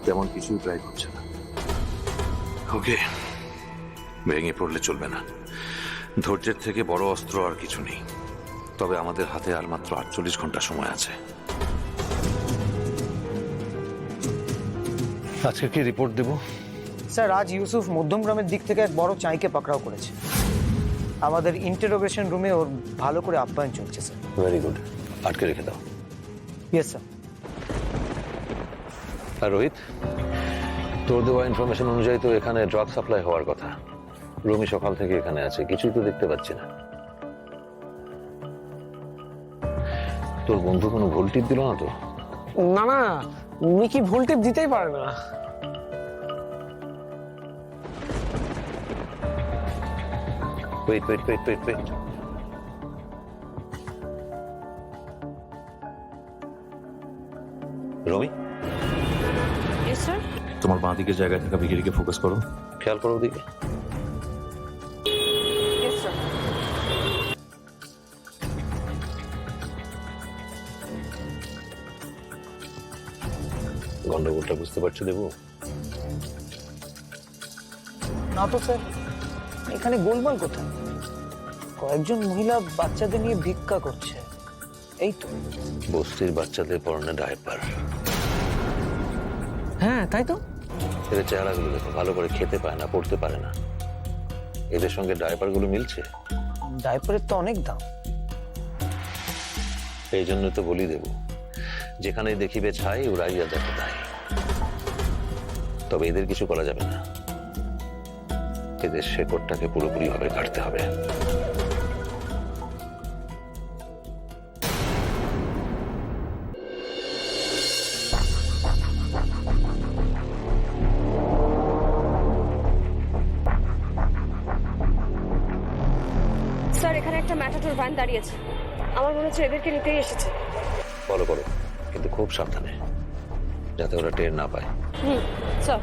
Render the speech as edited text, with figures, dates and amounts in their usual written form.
তেমন কিছুই ট্রাই করছে না। ওকে, ভেঙে পড়লে চলবে না। ধৈর্যের থেকে বড় অস্ত্র আর কিছু নেই। তবে আমাদের হাতে আর মাত্র 48 ঘন্টা সময় আছে। আজকে কি রিপোর্ট দেব? স্যার, আজ ইউসুফ মধ্যমগ্রামের দিক থেকে এক বড় চাইকে পাকড়াও করেছে। আমাদের ইন্টারোগেশন রুমে ওর ভালো করে আপ্যায়ন চলছে স্যার। ভেরি গুড, আটকে রেখে দাও। Yes sir. আর রোহিত, তোর দেওয়া ইনফরমেশন অনুযায়ী তো এখানে ড্রাগ সাপ্লাই হওয়ার কথা। রুমি সকাল থেকে এখানে আছে, কিছুই তো দেখতে পাচ্ছি না। তোর বন্ধু কোনো ভুল টিপ দিল না তো? না না, উনি কি ভুল টিপ দিতেই পারে না। Wait wait wait wait wait, Romi, yes sir. তোমার বাঁ দিকের জায়গায় থাকা ভিখিরিকে ফোকাস করো, খেয়াল করো ওদিকে। Yes sir. গন্ডগোলটা বুঝতে পারছো দেবু? না তো স্যার, এখানে গোলমাল কোথায়? কয়েকজন মহিলা বাচ্চাদের নিয়ে ভিক্ষা করছে, এই তো। বস্তির বাচ্চাদের পরনে ডায়পার। হ্যাঁ তাই তো। এদের চেহারাগুলো দেখো, ভালো করে খেতে পায় না, পড়তে পারে না। এদের সঙ্গে ডায়পার গুলো মিলছে? ডাইপারের তো অনেক দাম। এই জন্য তো বলি দেবু, যেখানে দেখিবে ছাই উড়াইয়া দেখো তাই। তবে এদের কিছু করা যাবে না, এদের শেকড়টাকে পুরোপুরি ভাবে কাটতে হবে। স্যার, এখানে একটা ম্যাটাডোর ভ্যান দাঁড়িয়েছে। আমার মনে হচ্ছে এদেরকে নিতেই এসেছে। ফলো করো, কিন্তু খুব সাবধানে, যাতে ওরা টের না পায়। হুম স্যার।